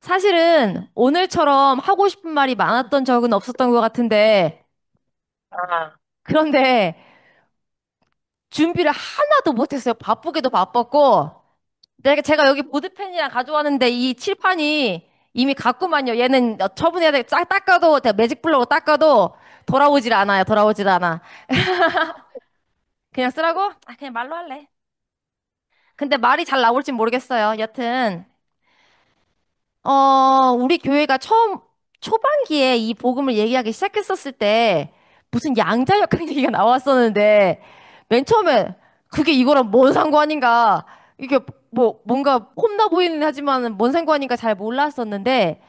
사실은 오늘처럼 하고 싶은 말이 많았던 적은 없었던 것 같은데, 아, 그런데 준비를 하나도 못했어요. 바쁘게도 바빴고, 제가 여기 보드펜이랑 가져왔는데 이 칠판이 이미 갔구만요. 얘는 처분해야 돼. 쫙 닦아도, 매직 블로우 닦아도 돌아오질 않아요. 돌아오질 않아. 그냥 쓰라고? 아, 그냥 말로 할래. 근데 말이 잘 나올진 모르겠어요. 여튼. 우리 교회가 초반기에 이 복음을 얘기하기 시작했었을 때, 무슨 양자역학 얘기가 나왔었는데, 맨 처음에, 그게 이거랑 뭔 상관인가, 이게 뭔가 폼나 보이는 하지만 뭔 상관인가 잘 몰랐었는데,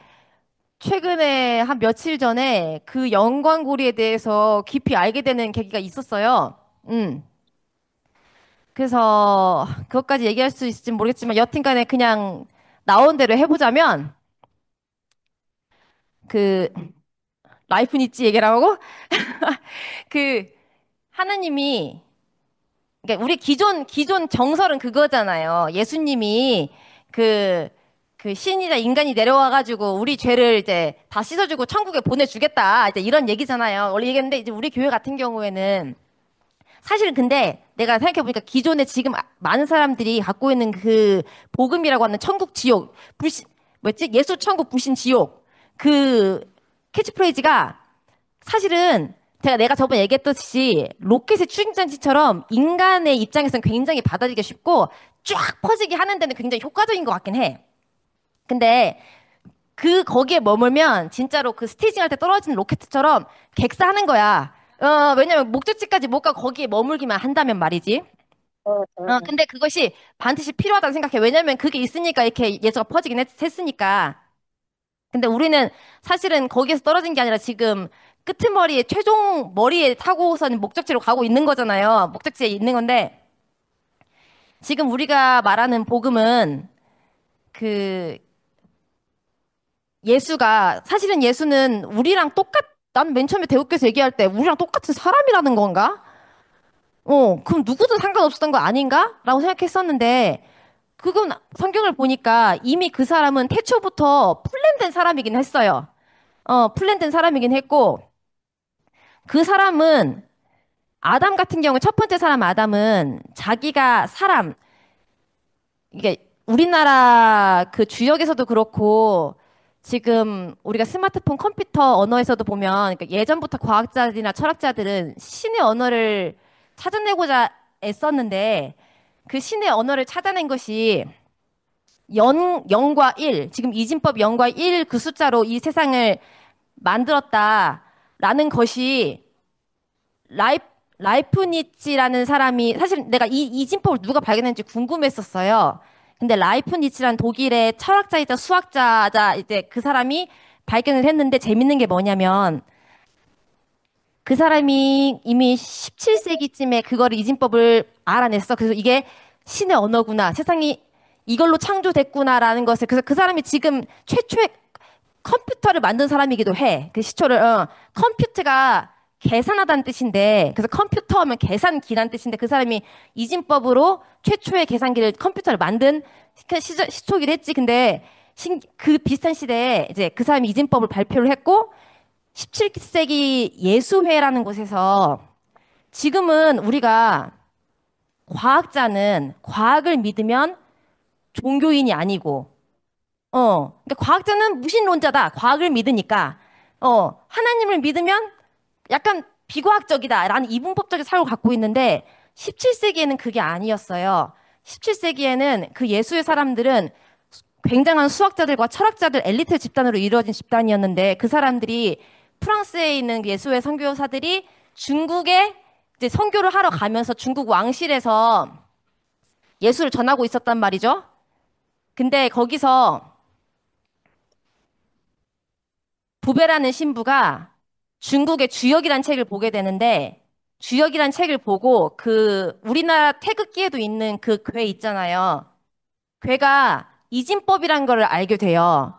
최근에 한 며칠 전에 그 연관고리에 대해서 깊이 알게 되는 계기가 있었어요. 음. 그래서, 그것까지 얘기할 수 있을지 모르겠지만, 여튼간에 그냥 나온 대로 해보자면, 그, 라이프 니치 얘기를 하고 그 하나님이 그러니까 우리 기존 정설은 그거잖아요. 예수님이 그 신이자 인간이 내려와 가지고 우리 죄를 이제 다 씻어주고 천국에 보내주겠다. 이제 이런 얘기잖아요. 원래 얘기했는데 이제 우리 교회 같은 경우에는 사실은 근데 내가 생각해보니까 기존에 지금 많은 사람들이 갖고 있는 그 복음이라고 하는 천국 지옥 불신 뭐였지? 예수 천국 불신 지옥 그 캐치프레이즈가 사실은 내가 저번에 얘기했듯이 로켓의 추진장치처럼 인간의 입장에서는 굉장히 받아들이기 쉽고 쫙 퍼지게 하는 데는 굉장히 효과적인 것 같긴 해. 근데 거기에 머물면 진짜로 그 스테이징 할 때 떨어지는 로켓처럼 객사하는 거야. 왜냐면 목적지까지 못 가 거기에 머물기만 한다면 말이지. 응, 응, 응. 근데 그것이 반드시 필요하다고 생각해. 왜냐면 그게 있으니까 이렇게 예수가 퍼지긴 했으니까. 근데 우리는 사실은 거기에서 떨어진 게 아니라 지금 끄트머리에 최종 머리에 타고선 목적지로 가고 있는 거잖아요. 목적지에 있는 건데 지금 우리가 말하는 복음은 그 예수가 사실은 예수는 우리랑 난 맨 처음에 대우교에서 얘기할 때 우리랑 똑같은 사람이라는 건가? 그럼 누구든 상관없었던 거 아닌가? 라고 생각했었는데 그건 성경을 보니까 이미 그 사람은 태초부터 플랜된 사람이긴 했어요. 플랜된 사람이긴 했고 그 사람은 아담 같은 경우 첫 번째 사람 아담은 자기가 이게 우리나라 그 주역에서도 그렇고 지금 우리가 스마트폰 컴퓨터 언어에서도 보면 그러니까 예전부터 과학자들이나 철학자들은 신의 언어를 찾아내고자 애썼는데 그 신의 언어를 찾아낸 것이 0과 1, 지금 이진법 0과 1 그 숫자로 이 세상을 만들었다라는 것이 라이프, 라이프니치라는 사람이 사실 내가 이진법을 누가 발견했는지 궁금했었어요. 근데 라이프니치란 독일의 철학자이자 수학자자 이제 그 사람이 발견을 했는데 재밌는 게 뭐냐면 그 사람이 이미 17세기쯤에 그거를 이진법을 알아냈어. 그래서 이게 신의 언어구나. 세상이 이걸로 창조됐구나라는 것을 그래서 그 사람이 지금 최초의 컴퓨터를 만든 사람이기도 해. 그 시초를, 컴퓨터가 계산하다는 뜻인데, 그래서 컴퓨터 하면 계산기란 뜻인데, 그 사람이 이진법으로 최초의 계산기를, 컴퓨터를 만든 시초기를 했지. 근데, 그 비슷한 시대에 이제 그 사람이 이진법을 발표를 했고, 17세기 예수회라는 곳에서 지금은 우리가 과학자는 과학을 믿으면 종교인이 아니고, 그러니까 과학자는 무신론자다. 과학을 믿으니까. 하나님을 믿으면 약간 비과학적이다라는 이분법적인 사고를 갖고 있는데 17세기에는 그게 아니었어요. 17세기에는 그 예수의 사람들은 굉장한 수학자들과 철학자들 엘리트 집단으로 이루어진 집단이었는데 그 사람들이 프랑스에 있는 예수의 선교사들이 중국에 이제 선교를 하러 가면서 중국 왕실에서 예수를 전하고 있었단 말이죠. 근데 거기서 부배라는 신부가 중국의 주역이란 책을 보게 되는데 주역이란 책을 보고 그 우리나라 태극기에도 있는 그 괴 있잖아요. 괴가 이진법이란 걸 알게 돼요.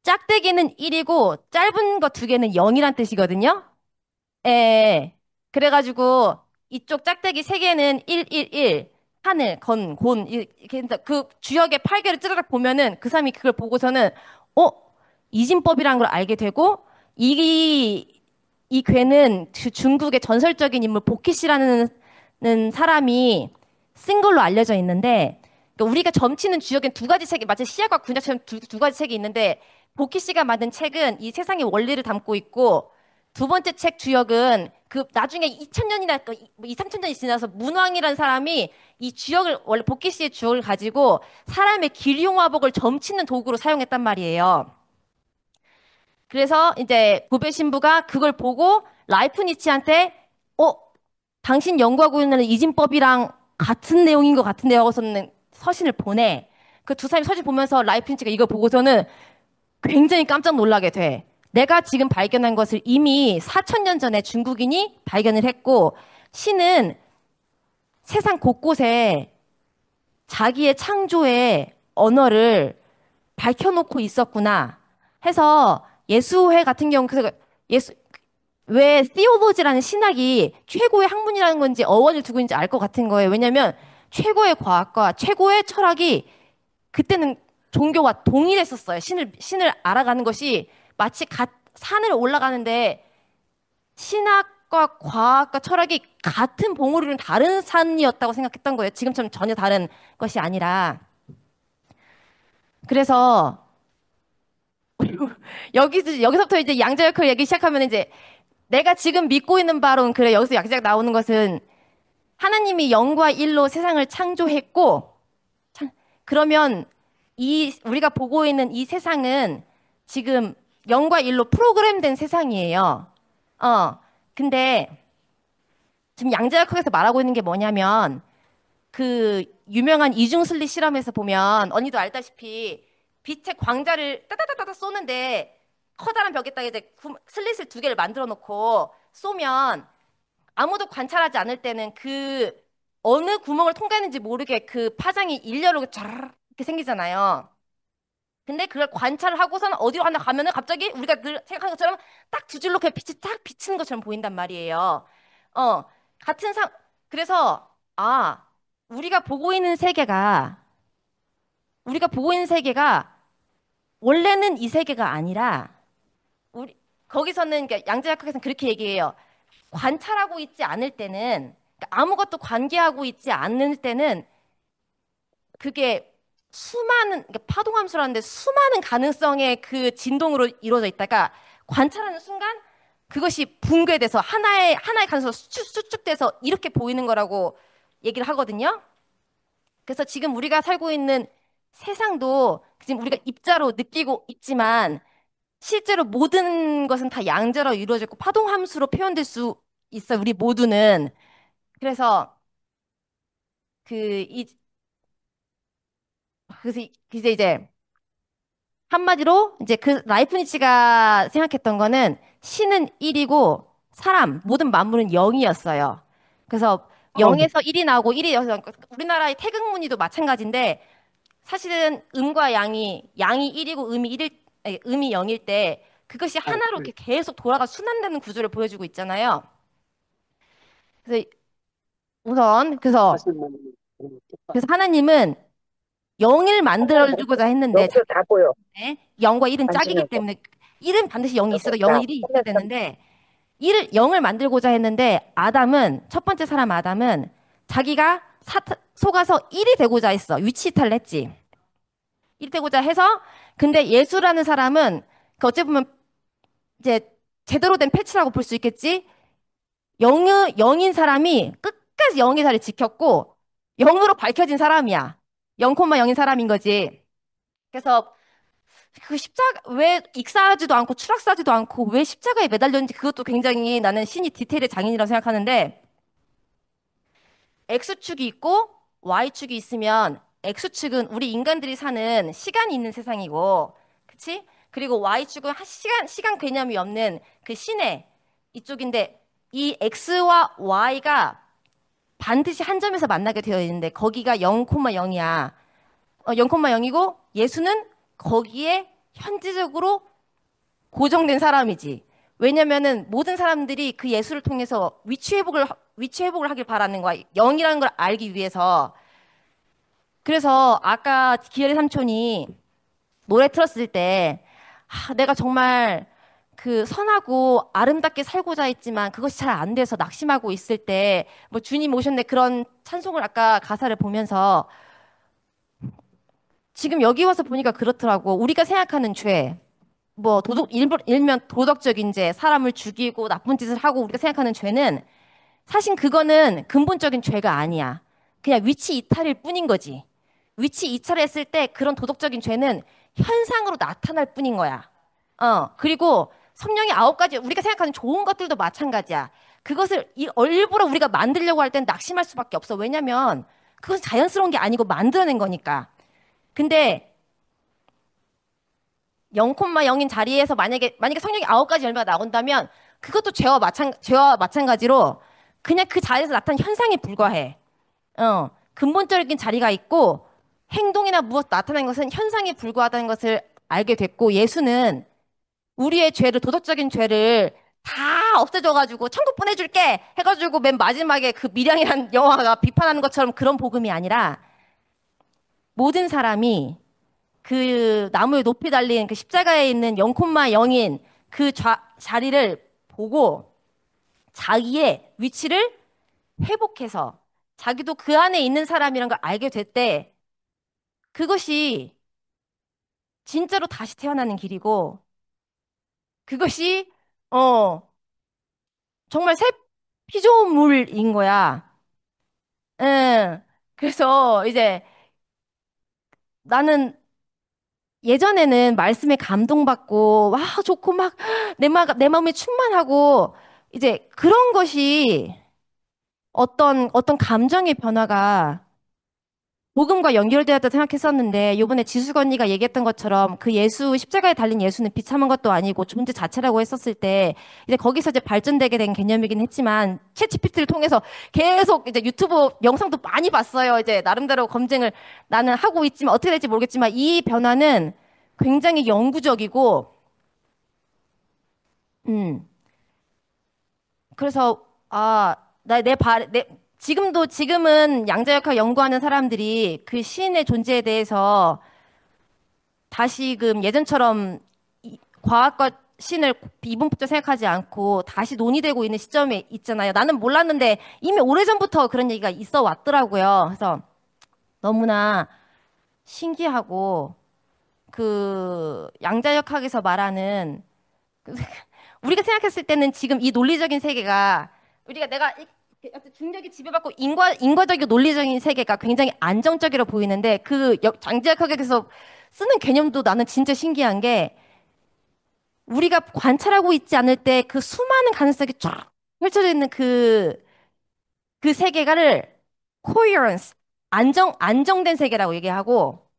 짝대기는 1이고 짧은 거 두 개는 0이란 뜻이거든요. 예. 그래가지고 이쪽 짝대기 세 개는 1, 1, 1. 하늘, 건, 곤, 이렇게 그 주역의 팔개를 찌르륵 보면은 그 사람이 그걸 보고서는, 어? 이진법이라는 걸 알게 되고, 이 괴는 중국의 전설적인 인물 보키씨라는 사람이 쓴 걸로 알려져 있는데, 그러니까 우리가 점치는 주역엔 두 가지 책이, 마치 시약과 군약처럼 두 가지 책이 있는데, 보키씨가 만든 책은 이 세상의 원리를 담고 있고, 두 번째 책 주역은 그 나중에 2000년이나 2, 3000년이 지나서 문왕이라는 사람이 이 주역을 원래 복기 씨의 주역을 가지고 사람의 길흉화복을 점치는 도구로 사용했단 말이에요. 그래서 이제 고베 신부가 그걸 보고 라이프니치한테 어 당신 연구하고 있는 이진법이랑 같은 내용인 것 같은데 하고서는 서신을 보내. 그 두 사람이 서신 보면서 라이프니치가 이걸 보고서는 굉장히 깜짝 놀라게 돼. 내가 지금 발견한 것을 이미 4000년 전에 중국인이 발견을 했고, 신은 세상 곳곳에 자기의 창조의 언어를 밝혀놓고 있었구나 해서 예수회 같은 경우, 그래서 예수, 왜 theology라는 신학이 최고의 학문이라는 건지 어원을 두고 있는지 알 것 같은 거예요. 왜냐면 최고의 과학과 최고의 철학이 그때는 종교와 동일했었어요. 신을 알아가는 것이 마치 산을 올라가는데 신학과 과학과 철학이 같은 봉우리는 다른 산이었다고 생각했던 거예요. 지금처럼 전혀 다른 것이 아니라. 그래서 여기서부터 이제 양자역학을 얘기 시작하면 이제 내가 지금 믿고 있는 바로는 그래. 여기서 약작 나오는 것은 하나님이 영과 일로 세상을 창조했고 그러면 우리가 보고 있는 이 세상은 지금 0과 1로 프로그램된 세상이에요. 어, 근데 지금 양자역학에서 말하고 있는 게 뭐냐면 그 유명한 이중슬릿 실험에서 보면 언니도 알다시피 빛의 광자를 따다다다다 쏘는데 커다란 벽에다가 이제 슬릿을 두 개를 만들어 놓고 쏘면 아무도 관찰하지 않을 때는 그 어느 구멍을 통과했는지 모르게 그 파장이 일렬로 쫙 이렇게 생기잖아요. 근데 그걸 관찰을 하고서는 어디로 하나 가면은 갑자기 우리가 늘 생각하는 것처럼 딱 두 줄로 그 빛이 딱 비치는 것처럼 보인단 말이에요. 어, 같은 그래서, 우리가 보고 있는 세계가, 우리가 보고 있는 세계가 원래는 이 세계가 아니라, 우리, 거기서는, 그러니까 양자역학에서는 그렇게 얘기해요. 관찰하고 있지 않을 때는, 그러니까 아무것도 관계하고 있지 않을 때는 그게 그러니까 파동함수라는데 수많은 가능성의 그 진동으로 이루어져 있다가 관찰하는 순간 그것이 붕괴돼서 하나의 가능성으로 수축돼서 이렇게 보이는 거라고 얘기를 하거든요. 그래서 지금 우리가 살고 있는 세상도 지금 우리가 입자로 느끼고 있지만 실제로 모든 것은 다 양자로 이루어져 있고 파동함수로 표현될 수 있어요. 우리 모두는. 그래서 그, 이, 그래서 이제 한마디로 이제 그 라이프니치가 생각했던 거는 신은 1이고 사람, 모든 만물은 0이었어요. 그래서 어, 0에서 1이 나오고 1이 여서 우리나라의 태극무늬도 마찬가지인데 사실은 음과 양이 1이고 음이 0일 때 그것이 하나로 이렇게 계속 돌아가 순환되는 구조를 보여주고 있잖아요. 그래서 우선 사실 뭐, 그래서 하나님은 0을 만들어주고자 했는데 여기서 다 보여. 0과 1은 짝이기 당신은 때문에 1은 반드시 0이 여기 있어도 다 0은 1이 있어야 끝냈어. 되는데 0을 만들고자 했는데 첫 번째 사람 아담은 자기가 속아서 1이 되고자 했어. 위치 이탈을 했지. 1이 되고자 해서 근데 예수라는 사람은 그 어찌 보면 이제 제대로 된 패치라고 볼 수 있겠지. 0인 사람이 끝까지 0의 자리를 지켰고 0으로 밝혀진 사람이야. 0,0인 사람인 거지. 그래서 그 왜 익사하지도 않고 추락사지도 않고 왜 십자가에 매달렸는지 그것도 굉장히 나는 신이 디테일의 장인이라고 생각하는데 X축이 있고 Y축이 있으면 X축은 우리 인간들이 사는 시간이 있는 세상이고 그치? 그리고 Y축은 시간 개념이 없는 그 신의 이쪽인데 이 X와 Y가 반드시 한 점에서 만나게 되어 있는데 거기가 0,0이야. 0,0이고 예수는 거기에 현지적으로 고정된 사람이지. 왜냐면은 모든 사람들이 그 예수를 통해서 위치 회복을 하길 바라는 거야. 영이라는 걸 알기 위해서. 그래서 아까 기열의 삼촌이 노래 틀었을 때, 내가 정말 그 선하고 아름답게 살고자 했지만 그것이 잘 안 돼서 낙심하고 있을 때, 뭐 주님 오셨네 그런 찬송을 아까 가사를 보면서 지금 여기 와서 보니까 그렇더라고. 우리가 생각하는 죄, 뭐 일면 도덕적인 죄, 사람을 죽이고 나쁜 짓을 하고 우리가 생각하는 죄는 사실 그거는 근본적인 죄가 아니야. 그냥 위치 이탈일 뿐인 거지. 위치 이탈했을 때 그런 도덕적인 죄는 현상으로 나타날 뿐인 거야. 그리고 성령의 아홉 가지 우리가 생각하는 좋은 것들도 마찬가지야. 그것을 일부러 우리가 만들려고 할 땐 낙심할 수밖에 없어. 왜냐면 그건 자연스러운 게 아니고 만들어낸 거니까. 근데 0,0인 자리에서 만약에 성령이 아홉 가지 열매가 나온다면 그것도 죄와 마찬가지로 그냥 그 자리에서 나타난 현상에 불과해. 근본적인 자리가 있고 행동이나 무엇 나타나는 것은 현상에 불과하다는 것을 알게 됐고 예수는 우리의 죄를 도덕적인 죄를 다 없애줘가지고 천국 보내줄게 해가지고 맨 마지막에 그 미량이란 영화가 비판하는 것처럼 그런 복음이 아니라 모든 사람이 그 나무에 높이 달린 그 십자가에 있는 0,0인 그 자리를 보고 자기의 위치를 회복해서 자기도 그 안에 있는 사람이란 걸 알게 될 때 그것이 진짜로 다시 태어나는 길이고 그것이 어 정말 새 피조물인 거야. 응. 그래서 이제 나는 예전에는 말씀에 감동받고 와 좋고 막 내 마음이 충만하고 이제 그런 것이 어떤 감정의 변화가 복음과 연결되었다 생각했었는데 요번에 지숙 언니가 얘기했던 것처럼 그 예수 십자가에 달린 예수는 비참한 것도 아니고 존재 자체라고 했었을 때 이제 거기서 이제 발전되게 된 개념이긴 했지만 챗GPT를 통해서 계속 이제 유튜브 영상도 많이 봤어요. 이제 나름대로 검증을 나는 하고 있지만 어떻게 될지 모르겠지만 이 변화는 굉장히 영구적이고 음 그래서 지금은 양자역학 연구하는 사람들이 그 시인의 존재에 대해서 다시금 예전처럼 과학과 신을 이분법적 생각하지 않고 다시 논의되고 있는 시점에 있잖아요. 나는 몰랐는데 이미 오래전부터 그런 얘기가 있어 왔더라고요. 그래서 너무나 신기하고 그 양자역학에서 말하는 우리가 생각했을 때는 지금 이 논리적인 세계가 우리가 내가 중력이 지배받고 인과적이고 논리적인 세계가 굉장히 안정적이라 보이는데 그 양자역학에서 쓰는 개념도 나는 진짜 신기한 게 우리가 관찰하고 있지 않을 때 그 수많은 가능성이 쫙 펼쳐져 있는 그 세계가를 coherence, 안정된 세계라고 얘기하고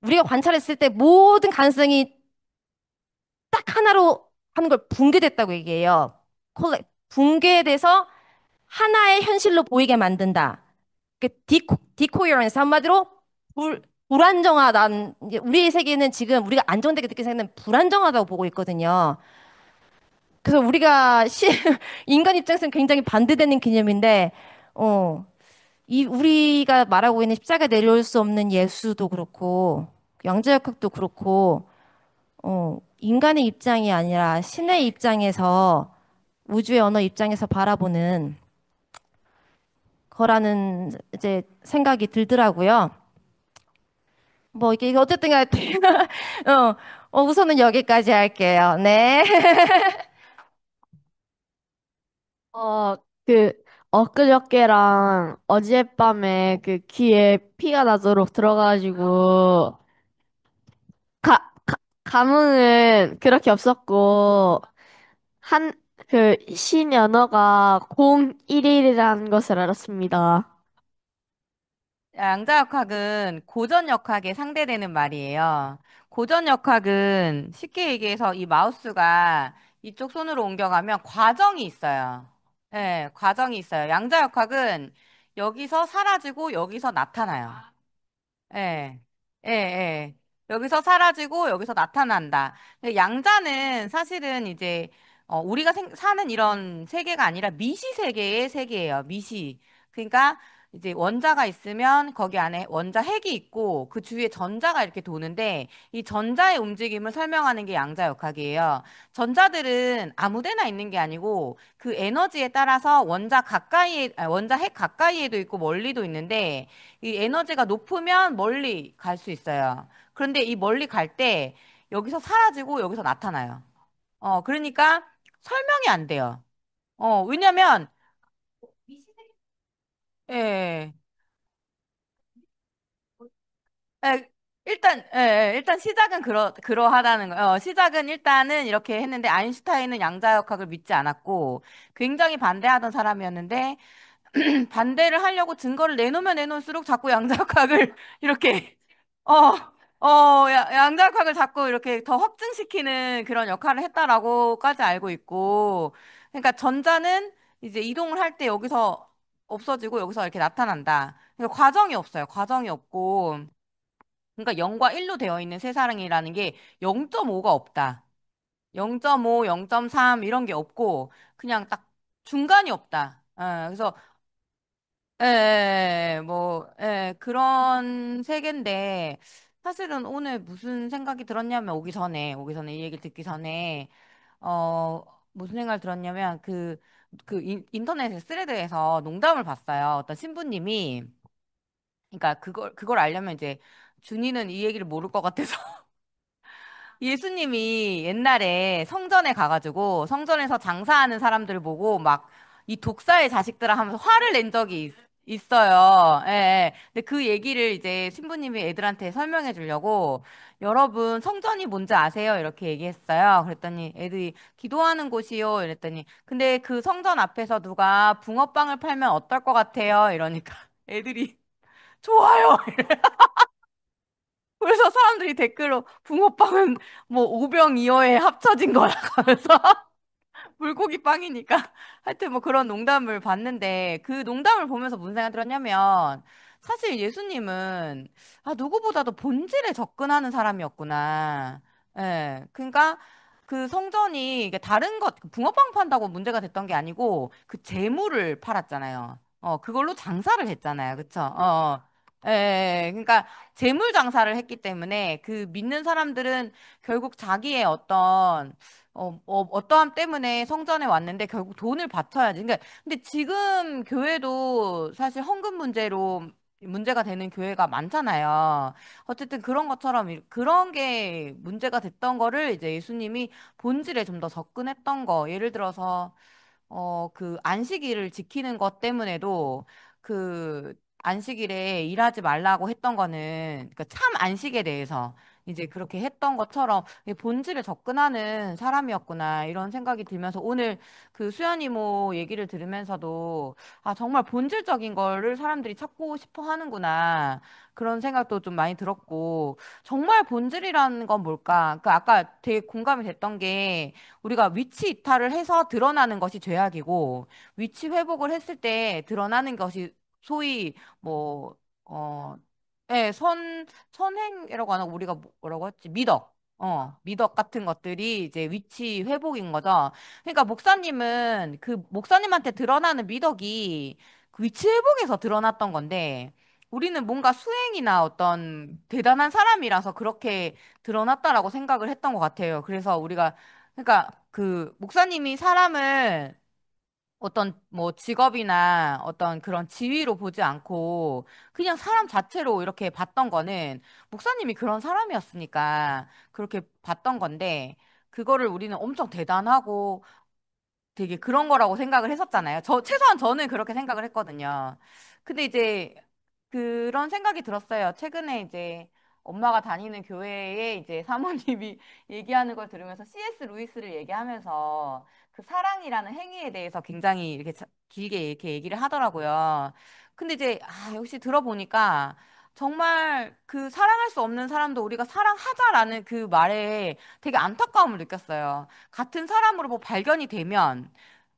우리가 관찰했을 때 모든 가능성이 딱 하나로 하는 걸 붕괴됐다고 얘기해요. 붕괴돼서 하나의 현실로 보이게 만든다. 그 디코어런스 한마디로 불안정하다는 이제 우리의 세계는 지금 우리가 안정되게 느끼는 세계는 불안정하다고 보고 있거든요. 그래서 인간 입장에서는 굉장히 반대되는 개념인데, 어, 우리가 말하고 있는 십자가 내려올 수 없는 예수도 그렇고, 양자역학도 그렇고, 인간의 입장이 아니라 신의 입장에서, 우주의 언어 입장에서 바라보는 거라는 이제 생각이 들더라고요. 뭐, 이게 어쨌든 간에, 우선은 여기까지 할게요. 네. 어, 그, 엊그저께랑 어젯밤에 그 귀에 피가 나도록 들어가지고, 감흥은 그렇게 없었고, 한, 신 연어가 01일이라는 것을 알았습니다. 양자역학은 고전역학에 상대되는 말이에요. 고전역학은 쉽게 얘기해서 이 마우스가 이쪽 손으로 옮겨가면 과정이 있어요. 네, 과정이 있어요. 양자역학은 여기서 사라지고 여기서 나타나요. 예, 예, 예. 여기서 사라지고 여기서 나타난다. 근데 양자는 사실은 이제 우리가 사는 이런 세계가 아니라 미시 세계의 세계예요. 미시. 그러니까 이제 원자가 있으면 거기 안에 원자 핵이 있고 그 주위에 전자가 이렇게 도는데 이 전자의 움직임을 설명하는 게 양자역학이에요. 전자들은 아무 데나 있는 게 아니고 그 에너지에 따라서 원자 핵 가까이에도 있고 멀리도 있는데 이 에너지가 높으면 멀리 갈 수 있어요. 그런데 이 멀리 갈 때 여기서 사라지고 여기서 나타나요. 그러니까 설명이 안 돼요. 왜냐면 예. 예, 일단 시작은 그러하다는 거예요. 시작은 일단은 이렇게 했는데 아인슈타인은 양자역학을 믿지 않았고 굉장히 반대하던 사람이었는데 반대를 하려고 증거를 내놓으면 내놓을수록 자꾸 양자역학을 이렇게 어, 양자역학을 자꾸 이렇게 더 확증시키는 그런 역할을 했다라고까지 알고 있고 그러니까 전자는 이제 이동을 할 때 여기서 없어지고 여기서 이렇게 나타난다. 그러니까 과정이 없어요. 과정이 없고 그러니까 0과 1로 되어 있는 세상이라는 게 0.5가 없다. 0.5, 0.3 이런 게 없고 그냥 딱 중간이 없다. 그래서 그런 세계인데 사실은 오늘 무슨 생각이 들었냐면 오기 전에 이 얘기를 듣기 전에 어 무슨 생각을 들었냐면 인터넷 스레드에서 농담을 봤어요. 어떤 신부님이 그러니까 그걸 알려면 이제 준이는 이 얘기를 모를 것 같아서 예수님이 옛날에 성전에 가가지고 성전에서 장사하는 사람들 보고 막 이 독사의 자식들아 하면서 화를 낸 적이 있어요. 예, 예. 근데 그 얘기를 이제 신부님이 애들한테 설명해 주려고 여러분 성전이 뭔지 아세요? 이렇게 얘기했어요. 그랬더니 애들이 기도하는 곳이요. 이랬더니 근데 그 성전 앞에서 누가 붕어빵을 팔면 어떨 것 같아요? 이러니까 애들이 좋아요. 그래서 사람들이 댓글로 붕어빵은 뭐 오병이어에 합쳐진 거라 하면서 물고기 빵이니까 하여튼 뭐 그런 농담을 봤는데 그 농담을 보면서 무슨 생각이 들었냐면 사실 예수님은 누구보다도 본질에 접근하는 사람이었구나. 예. 그러니까 그 성전이 이게 다른 그 붕어빵 판다고 문제가 됐던 게 아니고 그 재물을 팔았잖아요. 그걸로 장사를 했잖아요. 그쵸? 그러니까 재물 장사를 했기 때문에 그 믿는 사람들은 결국 자기의 어떠함 때문에 성전에 왔는데 결국 돈을 바쳐야지. 그러니까 근데 지금 교회도 사실 헌금 문제로 문제가 되는 교회가 많잖아요. 어쨌든 그런 것처럼 그런 게 문제가 됐던 거를 이제 예수님이 본질에 좀 더 접근했던 거. 예를 들어서 그 안식일을 지키는 것 때문에도 그 안식일에 일하지 말라고 했던 거는 그러니까 참 안식에 대해서 이제 그렇게 했던 것처럼 이 본질에 접근하는 사람이었구나 이런 생각이 들면서 오늘 그 수연 이모 얘기를 들으면서도 정말 본질적인 거를 사람들이 찾고 싶어 하는구나 그런 생각도 좀 많이 들었고 정말 본질이라는 건 뭘까? 그 아까 되게 공감이 됐던 게 우리가 위치 이탈을 해서 드러나는 것이 죄악이고 위치 회복을 했을 때 드러나는 것이 소위 뭐 선행이라고 하나 우리가 뭐라고 했지? 미덕. 미덕 같은 것들이 이제 위치 회복인 거죠. 그러니까 목사님은 그 목사님한테 드러나는 미덕이 그 위치 회복에서 드러났던 건데 우리는 뭔가 수행이나 어떤 대단한 사람이라서 그렇게 드러났다라고 생각을 했던 것 같아요. 그래서 우리가 그러니까 그 목사님이 사람을 어떤 뭐 직업이나 어떤 그런 지위로 보지 않고 그냥 사람 자체로 이렇게 봤던 거는 목사님이 그런 사람이었으니까 그렇게 봤던 건데 그거를 우리는 엄청 대단하고 되게 그런 거라고 생각을 했었잖아요. 최소한 저는 그렇게 생각을 했거든요. 근데 이제 그런 생각이 들었어요. 최근에 이제 엄마가 다니는 교회에 이제 사모님이 얘기하는 걸 들으면서 C.S. 루이스를 얘기하면서 그 사랑이라는 행위에 대해서 굉장히 이렇게 길게 이렇게 얘기를 하더라고요. 근데 이제 역시 들어보니까 정말 그 사랑할 수 없는 사람도 우리가 사랑하자라는 그 말에 되게 안타까움을 느꼈어요. 같은 사람으로 뭐 발견이 되면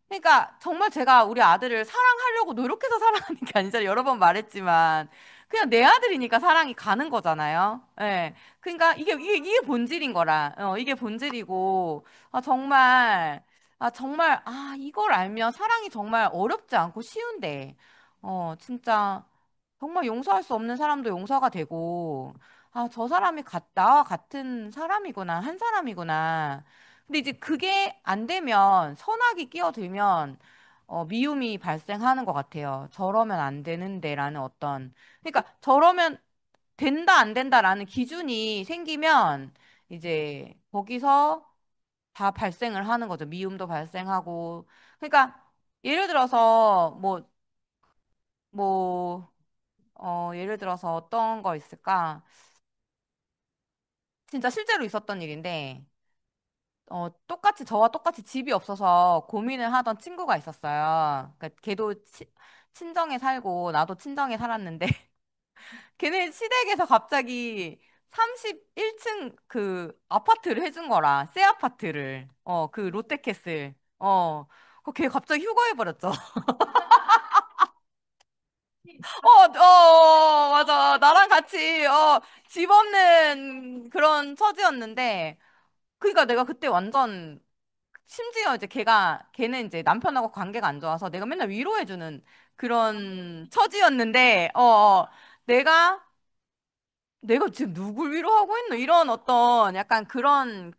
그러니까 정말 제가 우리 아들을 사랑하려고 노력해서 사랑하는 게 아니잖아요. 여러 번 말했지만 그냥 내 아들이니까 사랑이 가는 거잖아요. 예. 그러니까 이게 본질인 거라. 이게 본질이고 정말 이걸 알면 사랑이 정말 어렵지 않고 쉬운데 진짜 정말 용서할 수 없는 사람도 용서가 되고, 아, 저 사람이 나와 같은 사람이구나, 한 사람이구나. 근데 이제 그게 안 되면, 선악이 끼어들면, 미움이 발생하는 것 같아요. 저러면 안 되는데라는 어떤, 그러니까 저러면 된다, 안 된다라는 기준이 생기면, 이제 거기서 다 발생을 하는 거죠. 미움도 발생하고. 그러니까 예를 들어서 뭐, 예를 들어서 어떤 거 있을까? 진짜 실제로 있었던 일인데, 저와 똑같이 집이 없어서 고민을 하던 친구가 있었어요. 그러니까 걔도 친정에 살고, 나도 친정에 살았는데, 걔네 시댁에서 갑자기 31층 그 아파트를 해준 거라, 새 아파트를. 그 롯데캐슬. 걔 갑자기 휴가해버렸죠. 맞아. 나랑 같이, 집 없는 그런 처지였는데, 그러니까 내가 그때 완전, 심지어 이제 걔는 이제 남편하고 관계가 안 좋아서 내가 맨날 위로해주는 그런 처지였는데, 내가, 내가 지금 누굴 위로하고 있노? 이런 어떤 약간 그런,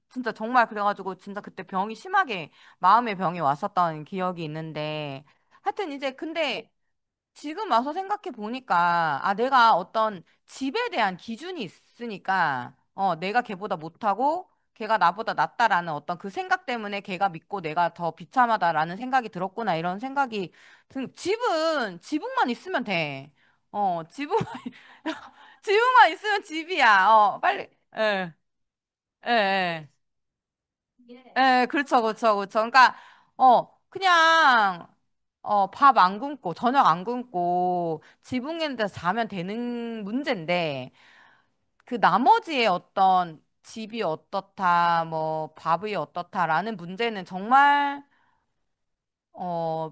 진짜 정말 그래가지고 진짜 그때 병이 심하게, 마음의 병이 왔었던 기억이 있는데, 하여튼 이제 근데, 지금 와서 생각해 보니까, 아, 내가 어떤 집에 대한 기준이 있으니까, 내가 걔보다 못하고, 걔가 나보다 낫다라는 어떤 그 생각 때문에 걔가 믿고 내가 더 비참하다라는 생각이 들었구나, 이런 생각이 지붕만 있으면 돼. 지붕만, 지붕만 있으면 집이야. 빨리, 예, 예, 예. 예, 그렇죠, 그렇죠, 그렇죠. 그러니까, 그냥, 밥 안 굶고, 저녁 안 굶고, 지붕 있는 데서 자면 되는 문제인데, 그 나머지의 어떤 집이 어떻다, 뭐, 밥이 어떻다라는 문제는 정말, 어,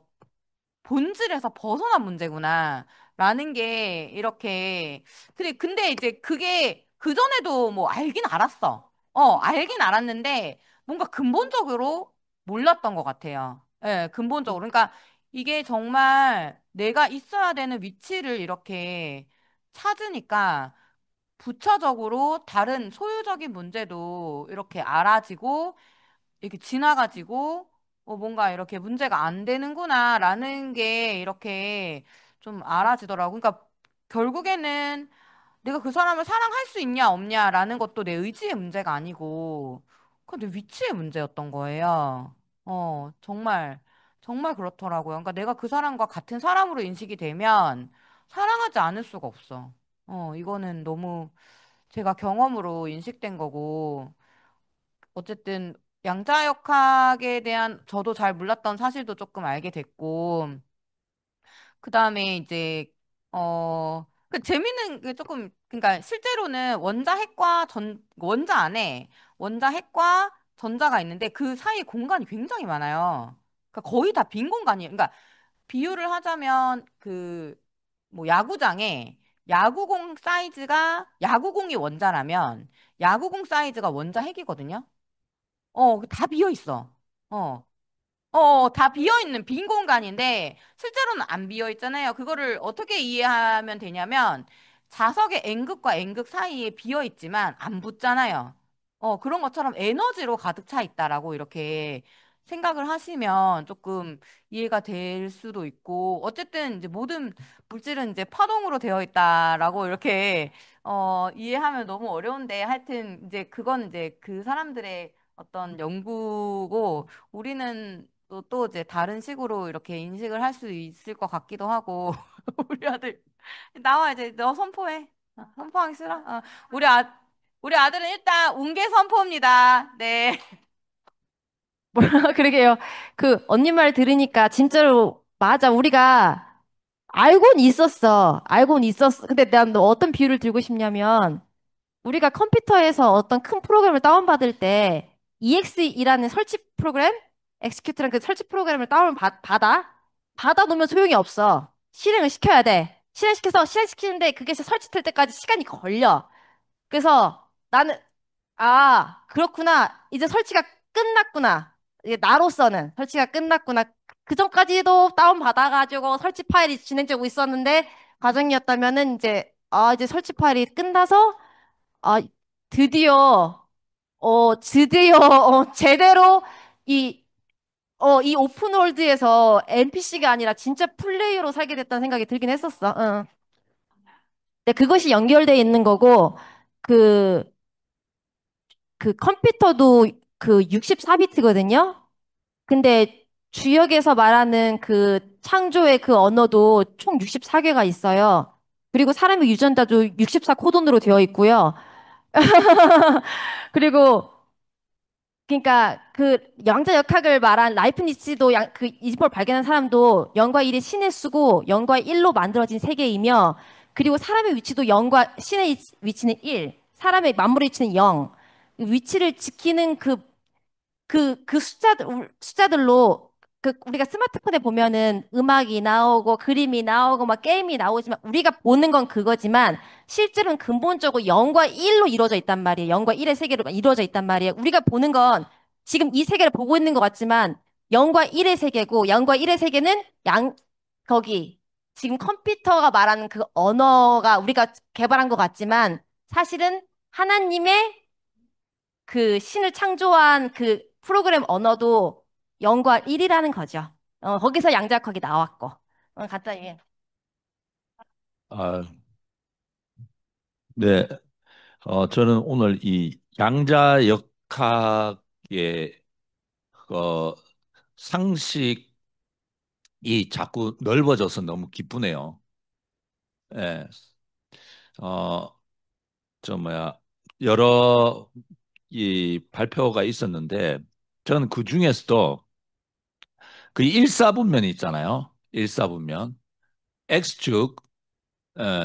본질에서 벗어난 문제구나. 라는 게 이렇게 근데 이제 그게 그전에도 뭐 알긴 알았어. 알긴 알았는데 뭔가 근본적으로 몰랐던 것 같아요. 예, 근본적으로. 그러니까 이게 정말 내가 있어야 되는 위치를 이렇게 찾으니까 부차적으로 다른 소유적인 문제도 이렇게 알아지고 이렇게 지나가지고 뭔가 이렇게 문제가 안 되는구나라는 게 이렇게 좀 알아지더라고. 그러니까 결국에는 내가 그 사람을 사랑할 수 있냐 없냐라는 것도 내 의지의 문제가 아니고 그내 위치의 문제였던 거예요. 정말 정말 그렇더라고요. 그러니까 내가 그 사람과 같은 사람으로 인식이 되면 사랑하지 않을 수가 없어. 이거는 너무 제가 경험으로 인식된 거고 어쨌든 양자역학에 대한 저도 잘 몰랐던 사실도 조금 알게 됐고 그다음에 이제 그 재밌는 게 조금 그러니까 실제로는 원자 안에 원자핵과 전자가 있는데 그 사이에 공간이 굉장히 많아요. 그러니까 거의 다 빈 공간이에요. 그러니까 비유를 하자면 그 뭐 야구장에 야구공이 원자라면 야구공 사이즈가 원자핵이거든요. 다 비어 있어. 어. 다 비어있는 빈 공간인데, 실제로는 안 비어있잖아요. 그거를 어떻게 이해하면 되냐면, 자석의 N극과 N극 사이에 비어있지만 안 붙잖아요. 그런 것처럼 에너지로 가득 차 있다라고 이렇게 생각을 하시면 조금 이해가 될 수도 있고, 어쨌든 이제 모든 물질은 이제 파동으로 되어 있다라고 이렇게, 이해하면 너무 어려운데, 하여튼 이제 그건 이제 그 사람들의 어떤 연구고, 우리는 또 이제 다른 식으로 이렇게 인식을 할 수 있을 것 같기도 하고 우리 아들 나와 이제 너 선포해. 선포하기 싫어? 우리 아 우리 아들은 일단 웅계 선포입니다. 네. 그러게요. 그 언니 말 들으니까 진짜로 맞아. 우리가 알고는 있었어. 알고는 있었어. 근데 난 어떤 비유를 들고 싶냐면 우리가 컴퓨터에서 어떤 큰 프로그램을 다운받을 때 EXE라는 설치 프로그램, 엑스큐트라는 그 설치 프로그램을 받아 놓으면 소용이 없어. 실행을 시켜야 돼. 실행시키는데 그게 설치될 때까지 시간이 걸려. 그래서 나는 아, 그렇구나. 이제 설치가 끝났구나. 이게 나로서는 설치가 끝났구나. 그 전까지도 다운 받아가지고 설치 파일이 진행되고 있었는데 과정이었다면은 이제 설치 파일이 끝나서 아 드디어 제대로 이 이 오픈월드에서 NPC가 아니라 진짜 플레이어로 살게 됐다는 생각이 들긴 했었어. 응. 근데 그것이 연결돼 있는 거고 그 그 컴퓨터도 그 64비트거든요. 근데 주역에서 말하는 그 창조의 그 언어도 총 64개가 있어요. 그리고 사람의 유전자도 64 코돈으로 되어 있고요. 그리고 그러니까 그 양자 역학을 말한 라이프니츠도 그 이진법을 발견한 사람도 0과 1이 신의 수고 0과 1로 만들어진 세계이며 그리고 사람의 위치도 0과 신의 위치는 1, 사람의 만물의 위치는 0. 위치를 지키는 그 숫자들로 우리가 스마트폰에 보면은 음악이 나오고 그림이 나오고 막 게임이 나오지만 우리가 보는 건 그거지만 실제로는 근본적으로 0과 1로 이루어져 있단 말이에요. 0과 1의 세계로 이루어져 있단 말이에요. 우리가 보는 건 지금 이 세계를 보고 있는 것 같지만 0과 1의 세계고 0과 1의 세계는 거기 지금 컴퓨터가 말하는 그 언어가 우리가 개발한 것 같지만 사실은 하나님의 그 신을 창조한 그 프로그램 언어도 0과 1이라는 거죠. 거기서 양자역학이 나왔고. 간단히. 아, 네. 저는 오늘 이 양자역학의 상식이 자꾸 넓어져서 너무 기쁘네요. 예. 어, 여러 이 발표가 있었는데, 저는 그 중에서도 그 일사분면이 있잖아요. 일사분면. X축,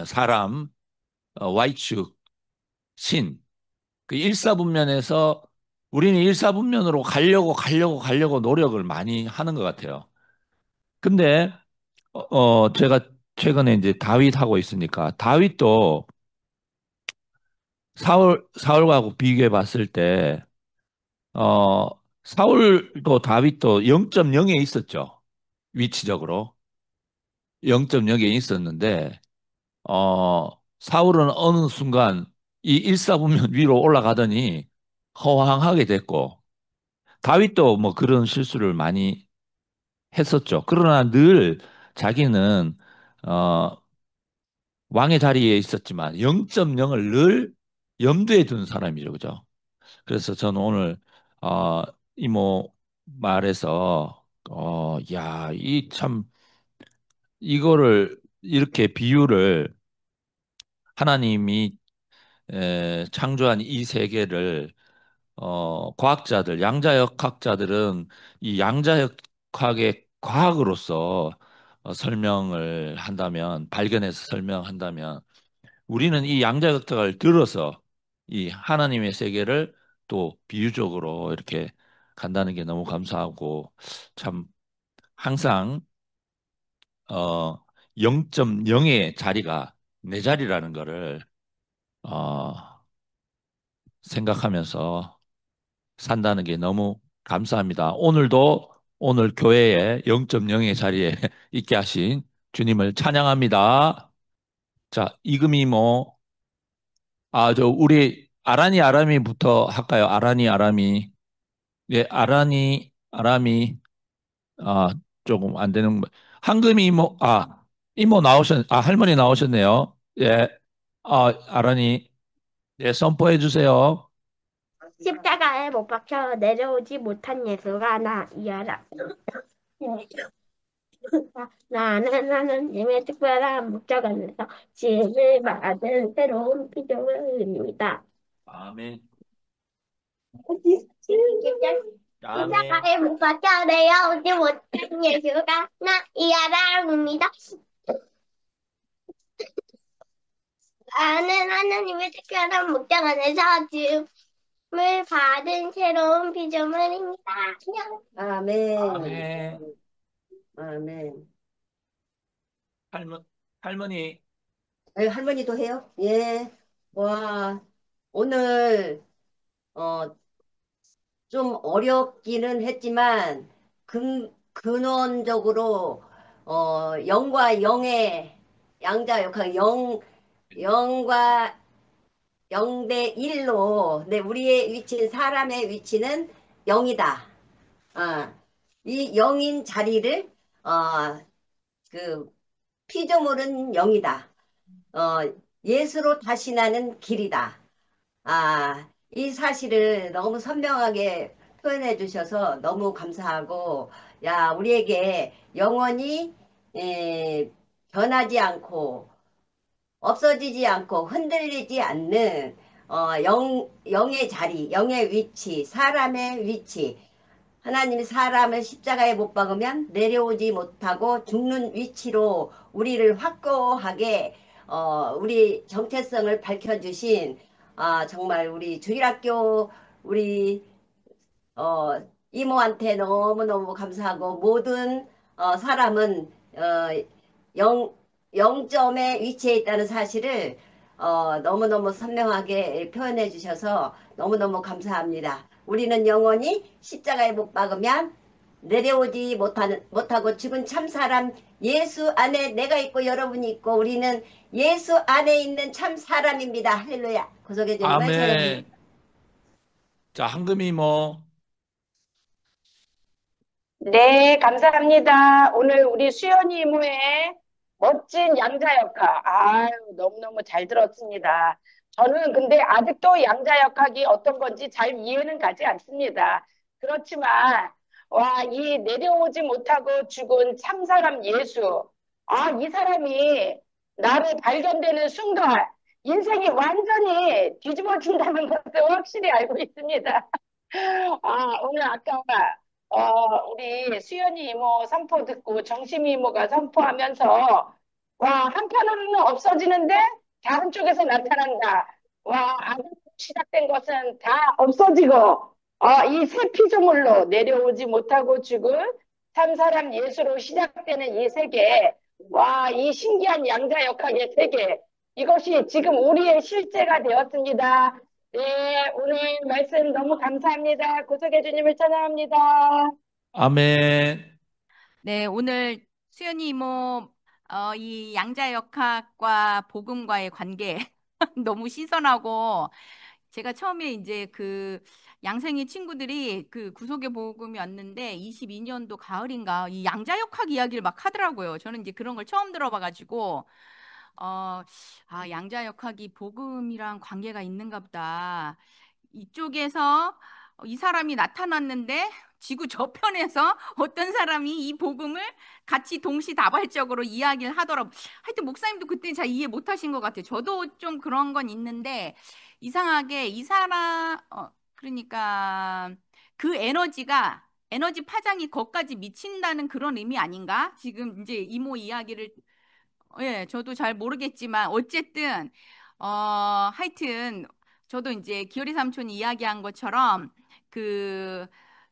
사람, Y축, 신. 그 일사분면에서 우리는 일사분면으로 가려고 노력을 많이 하는 것 같아요. 근데, 제가 최근에 이제 다윗 하고 있으니까, 다윗도 사울하고 비교해 봤을 때, 어, 사울도 다윗도 0.0에 있었죠. 위치적으로. 0.0에 있었는데, 사울은 어느 순간 이 일사분면 위로 올라가더니 허황하게 됐고, 다윗도 뭐 그런 실수를 많이 했었죠. 그러나 늘 자기는, 어, 왕의 자리에 있었지만 0.0을 늘 염두에 둔 사람이죠. 그죠? 그래서 저는 오늘, 어, 이모 말에서, 야, 이거를, 이렇게 비유를 하나님이 창조한 이 세계를 양자역학자들은 이 양자역학의 과학으로서 설명을 한다면, 발견해서 설명한다면, 우리는 이 양자역학을 들어서 이 하나님의 세계를 또 비유적으로 이렇게 간다는 게 너무 감사하고, 참 항상 어, 0.0의 자리가 내 자리라는 거를 어, 생각하면서 산다는 게 너무 감사합니다. 오늘 교회에 0.0의 자리에 있게 하신 주님을 찬양합니다. 자, 이금희 뭐, 우리 아라미부터 할까요? 아라미. 예, 아라미, 아, 조금 안 되는, 한금이 할머니 나오셨네요. 예, 아라니, 예, 선포해 주세요. 십자가에 못 박혀 내려오지 못한 예수가 나 이하라. 나는 하나님의 특별한 목적 안에서 지음을 받은 새로운 피조물입니다. 아멘. 아멘. 십자가에 못 박혀 내려오지 못한 예수가 나 이하라입니다. 나는 하나님의 특별한 목적 안에서 지음을 받은 새로운 피조물입니다. 아멘. 아멘. 아멘. 할머니. 할머니도 해요? 예. 와, 오늘, 어, 좀 어렵기는 했지만, 근원적으로 영과 영의 양자 역학, 영과 0대 1로 네, 우리의 위치는 사람의 위치는 0이다. 이 0인 자리를 그 피조물은 0이다. 예수로 다시 나는 길이다. 이 사실을 너무 선명하게 표현해 주셔서 너무 감사하고, 야, 우리에게 영원히 변하지 않고 없어지지 않고 흔들리지 않는 영의 자리, 영의 위치, 사람의 위치. 하나님이 사람을 십자가에 못 박으면 내려오지 못하고 죽는 위치로 우리를 확고하게 우리 정체성을 밝혀주신 정말 우리 주일학교 우리 이모한테 너무너무 감사하고 모든 사람은 영, 0점의 위치에 있다는 사실을 너무너무 선명하게 표현해 주셔서 너무너무 감사합니다. 우리는 영원히 십자가에 못 박으면 내려오지 못하고 죽은 참사람 예수 안에 내가 있고 여러분이 있고 우리는 예수 안에 있는 참사람입니다. 할렐루야. 구속의 주님을 찬양합니다. 아멘. 자, 황금이 뭐, 네, 감사합니다. 오늘 우리 수연이 이모의 멋진 양자역학. 아유, 너무너무 잘 들었습니다. 저는 근데 아직도 양자역학이 어떤 건지 잘 이해는 가지 않습니다. 그렇지만, 와, 이 내려오지 못하고 죽은 참사람 예수. 이 사람이 나로 발견되는 순간, 인생이 완전히 뒤집어진다는 것을 확실히 알고 있습니다. 오늘 아까 우리 수연이 이모 선포 듣고 정심이 이모가 선포하면서 와, 한편으로는 없어지는데 다른 쪽에서 나타난다. 와, 아직 시작된 것은 다 없어지고 이 새 피조물로 내려오지 못하고 죽은 참사람 예수로 시작되는 이 세계. 와, 이 신기한 양자역학의 세계. 이것이 지금 우리의 실제가 되었습니다. 네, 오늘 말씀 너무 감사합니다. 구속의 주님을 찬양합니다. 아멘. 네, 오늘 수연이 이모 이 양자역학과 복음과의 관계 너무 신선하고 제가 처음에 이제 그 양생이 친구들이 그 구속의 복음이 왔는데 22년도 가을인가 이 양자역학 이야기를 막 하더라고요. 저는 이제 그런 걸 처음 들어봐가지고 양자역학이 복음이랑 관계가 있는가 보다. 이쪽에서 이 사람이 나타났는데 지구 저편에서 어떤 사람이 이 복음을 같이 동시다발적으로 이야기를 하더라고. 하여튼 목사님도 그때 잘 이해 못하신 것 같아요. 저도 좀 그런 건 있는데 이상하게 이 사람 그러니까 그 에너지 파장이 거기까지 미친다는 그런 의미 아닌가? 지금 이제 이모 이야기를 예, 저도 잘 모르겠지만 어쨌든 하여튼 저도 이제 기어리 삼촌이 이야기한 것처럼 그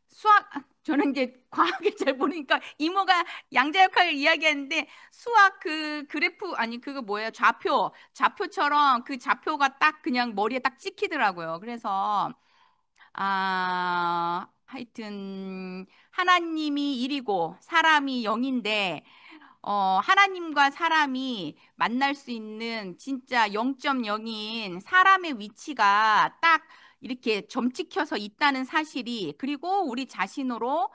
수학 저는 이제 과학을 잘 모르니까 이모가 양자역학을 이야기했는데 수학 그 그래프 아니 그거 뭐예요? 좌표처럼 그 좌표가 딱 그냥 머리에 딱 찍히더라고요. 그래서 하여튼 하나님이 1이고 사람이 0인데 하나님과 사람이 만날 수 있는 진짜 0.0인 사람의 위치가 딱 이렇게 점찍혀서 있다는 사실이 그리고 우리 자신으로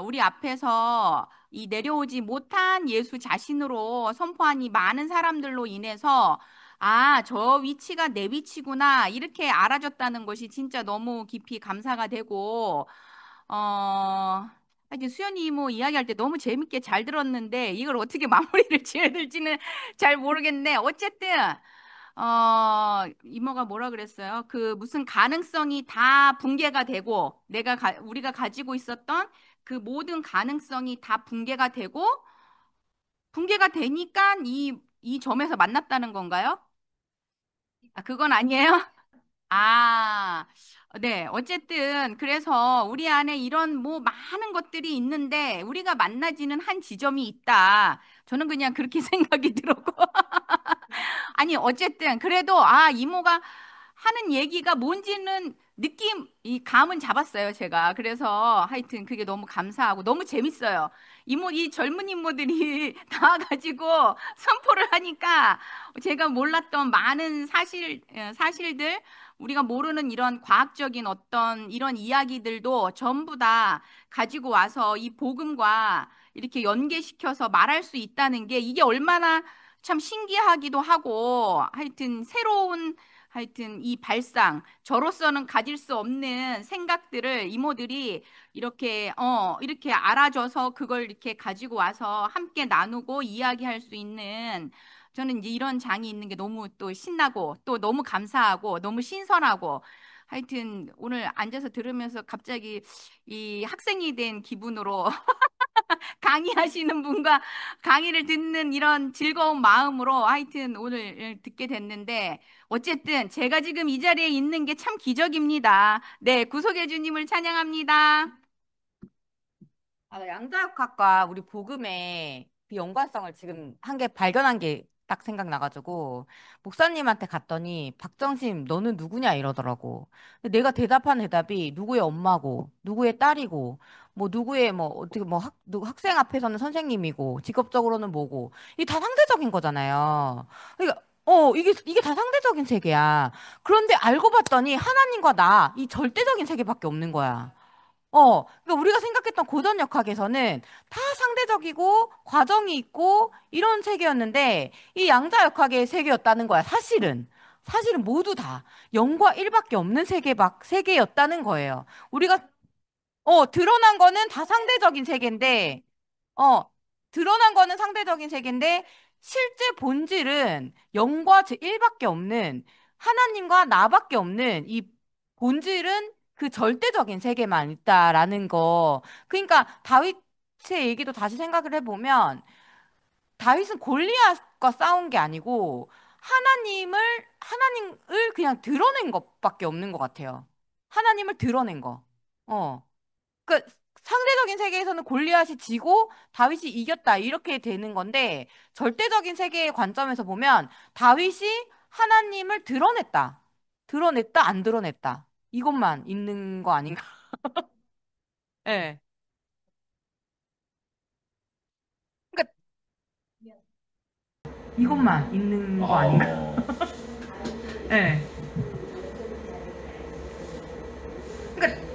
우리 앞에서 이 내려오지 못한 예수 자신으로 선포한 이 많은 사람들로 인해서 저 위치가 내 위치구나 이렇게 알아줬다는 것이 진짜 너무 깊이 감사가 되고 하여튼 수연이 이모 이야기할 때 너무 재밌게 잘 들었는데 이걸 어떻게 마무리를 지어야 될지는 잘 모르겠네. 어쨌든 이모가 뭐라 그랬어요? 그 무슨 가능성이 다 붕괴가 되고 우리가 가지고 있었던 그 모든 가능성이 다 붕괴가 되니까 이 점에서 만났다는 건가요? 그건 아니에요? 아, 네. 어쨌든, 그래서 우리 안에 이런 뭐 많은 것들이 있는데, 우리가 만나지는 한 지점이 있다. 저는 그냥 그렇게 생각이 들었고. 아니, 어쨌든, 그래도, 이모가 하는 얘기가 뭔지는 이 감은 잡았어요, 제가. 그래서 하여튼 그게 너무 감사하고 너무 재밌어요. 이 젊은 이모들이 다 가지고 선포를 하니까 제가 몰랐던 많은 사실들, 우리가 모르는 이런 과학적인 어떤 이런 이야기들도 전부 다 가지고 와서 이 복음과 이렇게 연계시켜서 말할 수 있다는 게 이게 얼마나 참 신기하기도 하고 하여튼 이 발상, 저로서는 가질 수 없는 생각들을 이모들이 이렇게 알아줘서 그걸 이렇게 가지고 와서 함께 나누고 이야기할 수 있는, 저는 이제 이런 장이 있는 게 너무 또 신나고 또 너무 감사하고 너무 신선하고, 하여튼 오늘 앉아서 들으면서 갑자기 이 학생이 된 기분으로 강의하시는 분과 강의를 듣는 이런 즐거운 마음으로 하여튼 오늘 듣게 됐는데, 어쨌든 제가 지금 이 자리에 있는 게 참 기적입니다. 네, 구속의 주님을 찬양합니다. 양자역학과 우리 복음의 그 연관성을 지금 한 개 발견한 게 딱 생각나가지고 목사님한테 갔더니 박정심 너는 누구냐 이러더라고. 근데 내가 대답한 대답이 누구의 엄마고 누구의 딸이고 뭐 누구의 뭐 어떻게 뭐 학생 앞에서는 선생님이고 직업적으로는 뭐고, 이게 다 상대적인 거잖아요. 그러니까 이게 다 상대적인 세계야. 그런데 알고 봤더니 하나님과 나 이 절대적인 세계밖에 없는 거야. 그러니까 우리가 생각했던 고전 역학에서는 다 상대적이고 과정이 있고 이런 세계였는데 이 양자 역학의 세계였다는 거야. 사실은 모두 다 0과 1밖에 없는 세계였다는 거예요. 우리가 드러난 거는 다 상대적인 세계인데 어 드러난 거는 상대적인 세계인데 실제 본질은 0과 1밖에 없는, 하나님과 나밖에 없는 이 본질은 그 절대적인 세계만 있다라는 거. 그러니까 다윗의 얘기도 다시 생각을 해보면 다윗은 골리앗과 싸운 게 아니고 하나님을 그냥 드러낸 것밖에 없는 것 같아요. 하나님을 드러낸 거. 그 상대적인 세계에서는 골리앗이 지고 다윗이 이겼다 이렇게 되는 건데, 절대적인 세계의 관점에서 보면 다윗이 하나님을 드러냈다 안 드러냈다 이것만 있는 거 아닌가? 예. 그러니까 이것만 있는 거 아닌가? 예. 그러니까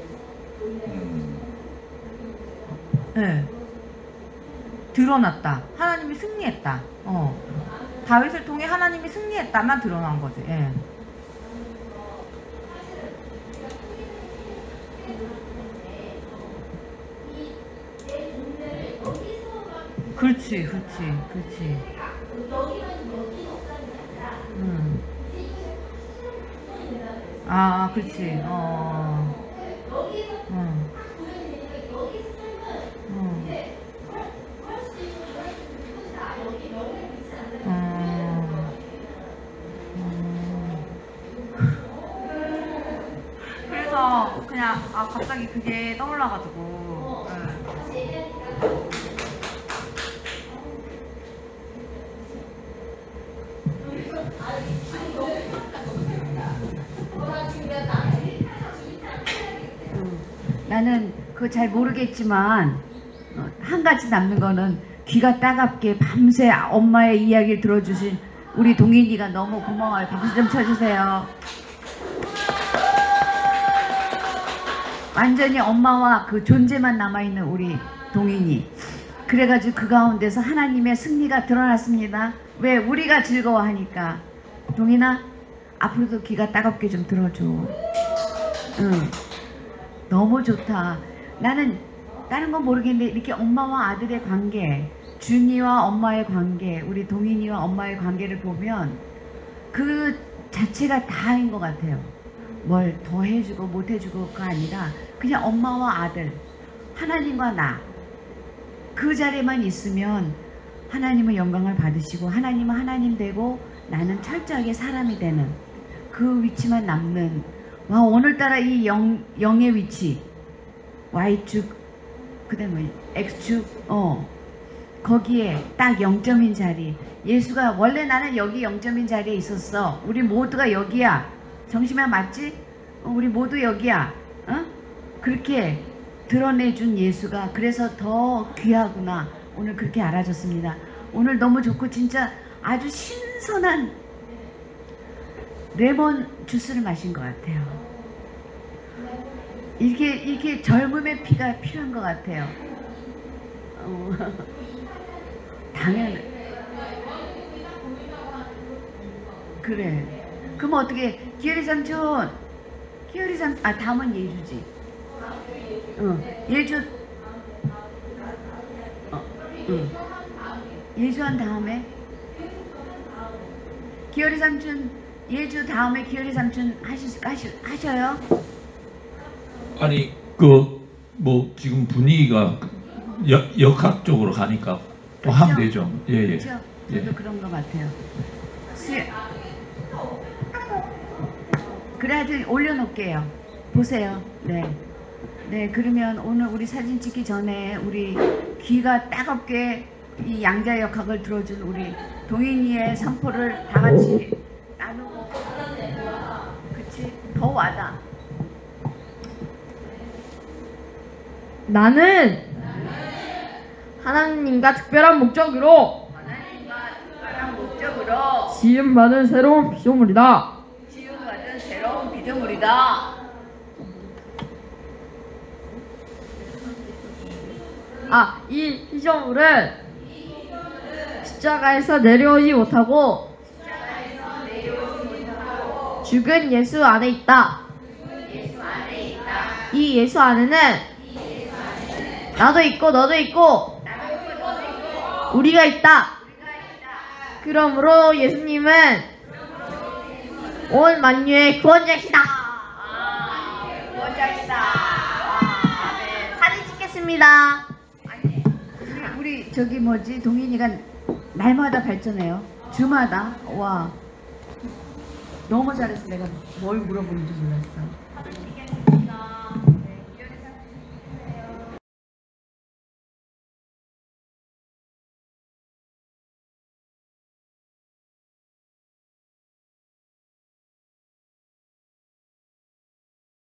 예. 드러났다. 하나님이 승리했다. 다윗을 통해 하나님이 승리했다만 드러난 거지. 예. 그렇지. 아, 그렇지. 그래서 그냥 갑자기 그게 떠올라가지고. 나는 그거 잘 모르겠지만 한 가지 남는 거는 귀가 따갑게 밤새 엄마의 이야기를 들어주신 우리 동인이가 너무 고마워요. 박수 좀 쳐주세요. 완전히 엄마와 그 존재만 남아있는 우리 동인이. 그래가지고 그 가운데서 하나님의 승리가 드러났습니다. 왜? 우리가 즐거워하니까. 동인아, 앞으로도 귀가 따갑게 좀 들어줘. 응. 너무 좋다. 나는 다른 건 모르겠는데 이렇게 엄마와 아들의 관계, 준이와 엄마의 관계, 우리 동인이와 엄마의 관계를 보면 그 자체가 다인 것 같아요. 뭘 더 해주고 못 해주고가 아니라 그냥 엄마와 아들, 하나님과 나, 그 자리에만 있으면 하나님은 영광을 받으시고 하나님은 하나님 되고 나는 철저하게 사람이 되는 그 위치만 남는. 와, 오늘따라 이 영의 위치, Y축, 그 다음에 X축, 거기에 딱 0점인 자리. 예수가 원래 나는 여기 0점인 자리에 있었어. 우리 모두가 여기야. 정심아 맞지? 우리 모두 여기야. 그렇게 드러내준 예수가 그래서 더 귀하구나. 오늘 그렇게 알아줬습니다. 오늘 너무 좋고 진짜 아주 신선한 레몬 주스를 마신 것 같아요. 이렇게 젊음의 피가 필요한 것 같아요. 당연. 그래. 그럼 어떻게? 기열이 삼촌. 다음은 예주지. 예주. 예주한 다음에 기열이 삼촌. 예주 다음에 기열이 삼촌 하셔요? 아니 뭐 지금 분위기가 역학적으로 가니까 또 하면 되죠. 예. 그렇죠? 예. 저도 그런 것 같아요. 그래 하여튼 올려놓을게요. 보세요. 네, 그러면 오늘 우리 사진 찍기 전에 우리 귀가 따갑게 이 양자 역학을 들어준 우리 동인이의 선포를 다 같이 나누고, 그치? 더 와닿아. 나는 하나님과 특별한 목적으로 지음받은 새로운 피조물이다. 이 피조물은 십자가에서 내려오지 못하고 죽은 예수 안에 있다. 이 예수 안에는 나도 있고 너도 있고 우리가 있다. 그러므로 예수님은 온 만유의 구원자시다. 사진 찍겠습니다. 우리 저기 뭐지 동인이가 날마다 발전해요. 주마다. 와 너무 잘했어. 내가 뭘 물어보는지 몰랐어.